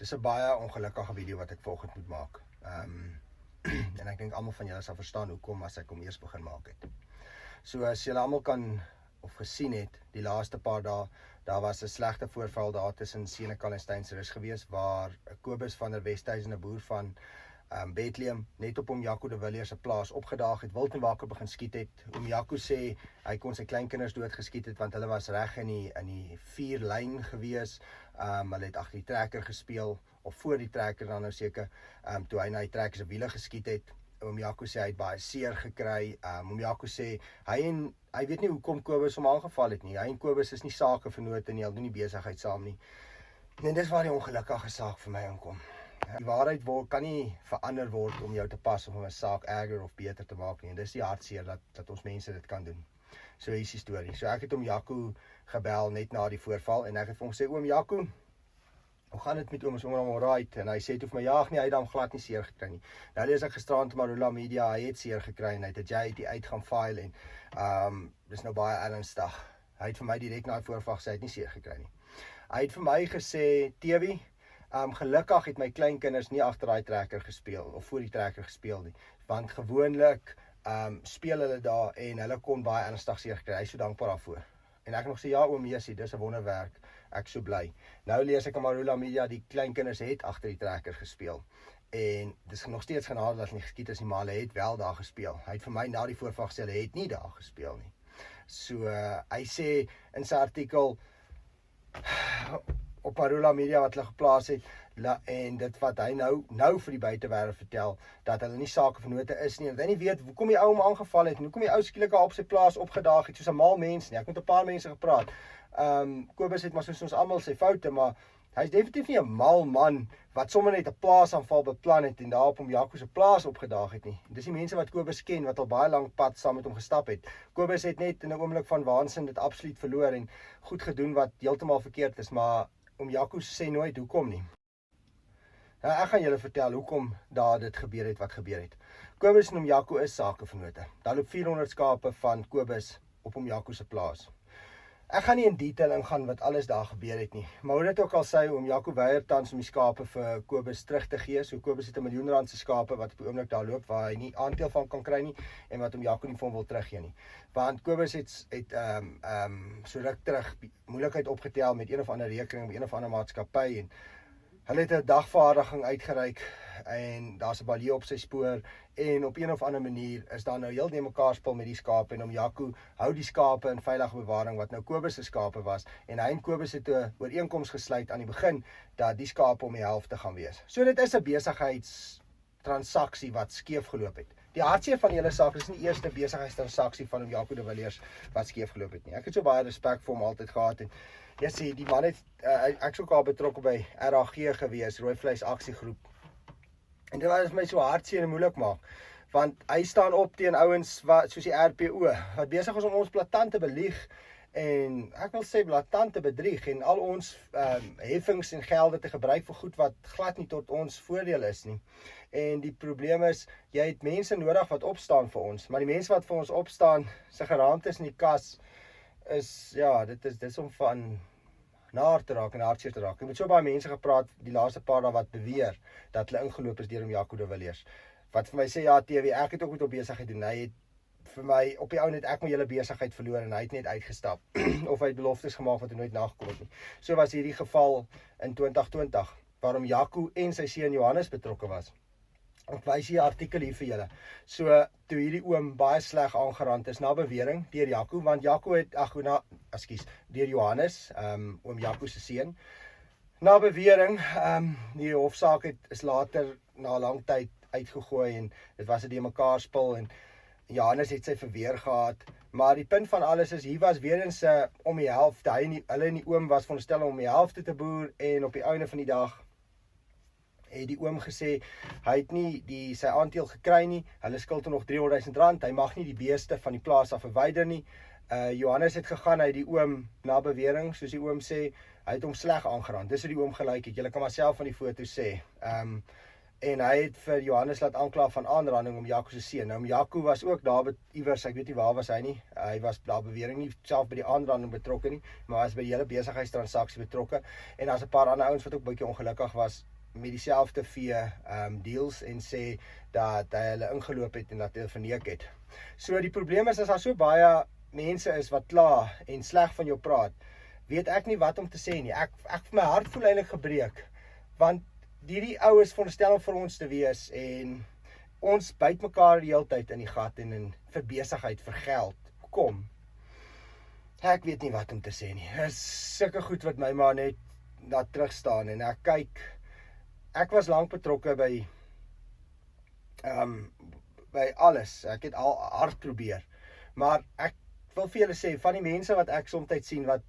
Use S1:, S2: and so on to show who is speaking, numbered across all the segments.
S1: Dis 'n baie ongelukkige video wat ek vanoggend moet maak. En ek dink almal van julle sal verstaan hoekom as ek hom eers begin maak het. So as julle almal kan of gesien het, die laaste paar dae, daar was 'n slegte voorval daar tussen Senekal en Steynsrus gewees, waar Kobus van der Westhuizen, 'n boer van Bethlehem, net op oom Jaco de Villiers se plaas opgedaag het, wild en wakker begin skiet het. Oom Jaco sê hy kon sy kleinkinders doodgeskiet het want hulle was reg in die 4-lyn gewees. Hulle het agter die trekker gespeel of voor die trekker dan nou seker, toe hy na die trekker se wiele geskiet het. Oom Jaco sê hy het baie seer gekry. Oom Jaco sê hy weet nie hoekom Kobus hom aangeval het nie. Hy en Kobus is nie sakevennote nie, hulle doen nie besigheid saam nie. En dis waar die ongelukkige saak vir my inkom. Die waarheid kan nie verander word om jou te pas om 'n saak erger of beter te maak nie. En dis die hartseer dat ons mense dit kan doen. So hier is die storie. So ek het oom Jaco gebel net na die voorval en ek het vir hom gesê, oom Jaco, hoe gaan dit met oom? Is oom alright? En hy sê toe vir my, ja, hy het hom glad nie seer gekry nie. Nou lees ek gisterand op Marula Media, hy het seer gekry en hy het 'n JIT uit gaan file en dis nou baie ernstig. Hy het vir my direk na die voorval gesê hy het nie seer gekry nie. Hy het vir my gesê, Tewie, gelukkig het my kleinkinders nie agter daai trekker gespeel of voor die trekker gespeel nie, want gewoonlik speel hulle daar en hulle kon baie ernstig seer gekry. Hy is so dankbaar daarvoor. En ek nog sê, ja oom Jessie, dis 'n wonderwerk. Ek so bly. Nou lees ek op Marula Media, die kleinkinders het agter die trekker gespeel. En dis nog steeds genade dat hulle nie geskiet is nie, maar hulle het wel daar gespeel. Hy het vir my na die voorval gesê hulle het nie daar gespeel nie. So hy sê in sy artikel op Marula Media wat hulle geplaas het, en dit wat hy nou vir die buitewêreld vertel, dat hulle nie sakevennote is nie, en dat hy nie weet hoekom die ou hom aangeval het, en hoekom die ou skielik op sy plaas opgedaag het, soos 'n mal mens nie. Ek het met 'n paar mense gepraat. Kobus het maar soos ons almal sy foute, maar hy is definitief nie 'n mal man, wat sommer net 'n plaasaanval beplan het, en daar op oom Jaco se plaas opgedaag het nie. Dis die mense wat Kobus ken, wat al baie lank pad saam met hom gestap het. Kobus het net in 'n oomblik van waansin dit absoluut verloor, en goed gedoen wat heeltemal verkeerd is, maar oom Jaco sê nooit hoekom nie. Nou, ek gaan julle vertel hoekom daar dit gebeur het wat gebeur het. Kobus en oom Jaco is sakevennote. Daar loop 400 skape van Kobus op oom Jaco se plaas. Ek gaan nie in detail ingaan wat alles daar gebeur het nie, maar hoe dit ook al sê, oom Jaco weier tans om die skape vir Kobus terug te gee. So Kobus het 1 miljoen rand se skape wat op die oomblik daar loop, waar hy nie aandeel van kan kry nie, en wat oom Jaco nie vir hom wil teruggee nie. Want Kobus het so ruk terug moeilikheid opgetel met een of ander rekening by een of ander maatskappy, en hulle het 'n dagvaardiging uitgereik, en daar's 'n balie op sy spoor, en op een of ander manier is daar nou heel die mekaar spil met die skape, en oom Jaco hou die skape in veilige bewaring, wat nou Kobus se skape was, en hy en Kobus het 'n ooreenkoms gesluit aan die begin, dat die skape om die helfte gaan wees. So dit is 'n besigheidstransaksie wat skeef geloop het. Die hartseer van die hele saak is nie die eerste besigheidstransaksie van oom Jaco de Villiers wat skeef geloop het nie. Ek het so baie respek vir hom altyd gehad, en jy sê, die man het, ek is ook al betrokke by RAG gewees, Rooi Vleis Aksiegroep. En dit was my so hartseer en moeilik maak, want hy staan op teen ouens soos die RPO, wat besig is om ons blaatant te belieg, en ek wil sê blaatant te bedrieg, en al ons heffings en gelde te gebruik vir goed wat glad nie tot ons voordeel is nie. En die probleem is, jy het mense nodig wat opstaan vir ons, maar die mense wat vir ons opstaan, sy geraamtes in die kas, is, ja, dit is om van naar te raak en hartseer te raak. Ek het met so baie mense gepraat die laaste paar dae wat beweer dat hulle ingeloop is deur oom Jaco de Villiers. Wat vir my sê, ja TV, ek het ook met op besigheid doen. Hy het vir my, op die ou net ek my hele besigheid verloor en hy het net uitgestap. Of hy het beloftes gemaak wat hy nooit nagekom het nie. So was hierdie geval in 2020, waarom Jaco en sy seun Johannes betrokke was. Ek wys hier 'n artikel hier vir julle. So, toe hierdie oom baie sleg aangerand is, na bewering deur Jaco, want Jaco het, deur Johannes, oom Jaco se seun. Na bewering, die hofsaak is later, na 'n lang tyd, uitgegooi, en dit was 'n die mekaar spil, en Johannes het sy verweer gehad, maar die punt van alles is, hier was weer eens om die helfte, hulle en die oom was veronderstel om die helfte te boer, en op die einde van die dag, het die oom gesê, hy het nie sy aandeel gekry nie, hulle skuld hom nog 300 000 rand, hy mag nie die beeste van die plaas af verwyder nie. Johannes het gegaan, hy het die oom na bewering, soos die oom sê, hy het hom sleg aangerand, dis hoe die oom gelyk het, julle kan maar self van die foto sê. En hy het vir Johannes laat aankla van aanranding om Jaco se seun. Nou Jaco was ook daar iewers, ek weet nie waar was hy nie. Hy was daar bewering nie self by die aanranding betrokke nie, maar hy was by die hele besigheidstransaksie betrokke. En daar's 'n paar ander ouens wat ook bietjie ongelukkig was met dieselfde vee deals en sê dat hy hulle ingeloop het en dat hulle verneek het. So die probleem is as daar so baie mense is wat kla en sleg van jou praat, weet ek nie wat om te sê nie. Ek my hart voel eintlik gebreek, want die oues veronderstel om vir ons te wees en ons byt mekaar die hele tyd in die gat en in vir besigheid, vir geld. Kom. Ek weet nie wat om te sê nie. Dit is sulke goed wat my maar net daar terug staan en ek kyk. Ek was lank betrokke by alles. Ek het al hard probeer. Maar ek wil vir julle sê van die mense wat ek soms sien want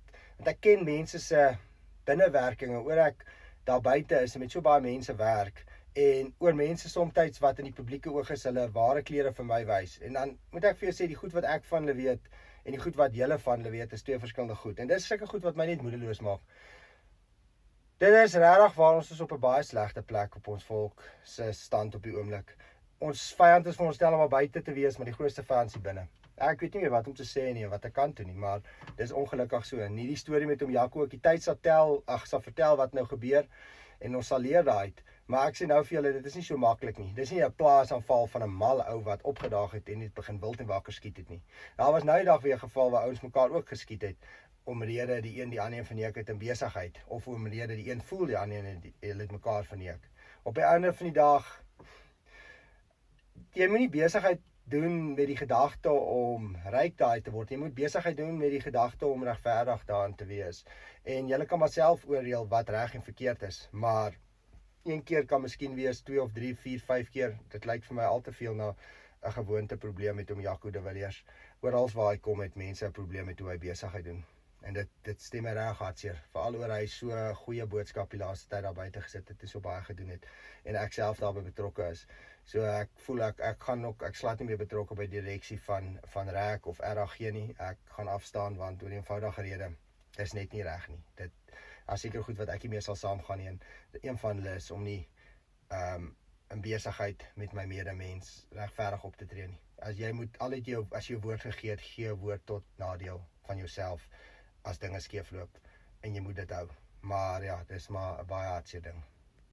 S1: ek ken mense se binnewerkinge oor ek daar buite is en met so baie mense werk en oor mense soms wat in die publieke oog is hulle ware klere vir my wys. En dan moet ek vir jou sê die goed wat ek van hulle weet en die goed wat julle van hulle weet is twee verskillende goed. En dis sulke goed wat my net moedeloos maak. Dit is regtig waar ons is op 'n baie slegte plek op ons volk se stand op die oomblik. Ons vyand is veronderstel om al buite te wees, maar die grootste vyand is binne. Ek weet nie meer wat om te sê nie, wat ek kan doen nie, maar dis ongelukkig so. En die storie met Jaco, die tyd sal vertel wat nou gebeur en ons sal leer daaruit. Maar ek sê nou vir julle, dit is nie so maklik nie. Dis nie 'n plaasaanval van 'n mal ou wat opgedaag het en net begin wild en wakker skiet het nie. Daar was nou die dag weer 'n geval waar ouens mekaar ook geskiet het omrede die een verneek het in besigheid of omrede die een voel die ander het mekaar verneek. Op die einde van die dag jy moet nie besigheid doen met die gedagte om ryk daai te word. Jy moet besigheid doen met die gedagte om regverdig daarin te wees. En jy kan maar self oordeel wat reg en verkeerd is, maar een keer kan miskien wees 2 of 3, 4, 5 keer. Dit lyk vir my al te veel na 'n gewoonte probleem met Jaco de Villiers. Oral waar hy kom het mense 'n probleem met hoe hy besigheid doen. En dit stem my reg hartseer, veral oor hy so 'n goeie boodskap die laaste tyd daar buite gesit het en so baie gedoen het en ek self daarbey betrokke is. So ek voel ek slaat nie meer betrokke by direksie van RAK of RAG nie. Ek gaan afstaan want oor 'n eenvoudige rede, dis net nie reg nie. Dit as seker goed wat ek nie meer sal saamgaan nie en een van hulle is om nie in besigheid met my medemens regverdig op te tree nie. As jy moet as jy woord gegee het, gee woord tot nadeel van jouself as dinge skeefloop en jy moet dit hou. Maar ja, dis maar 'n baie hartseer ding.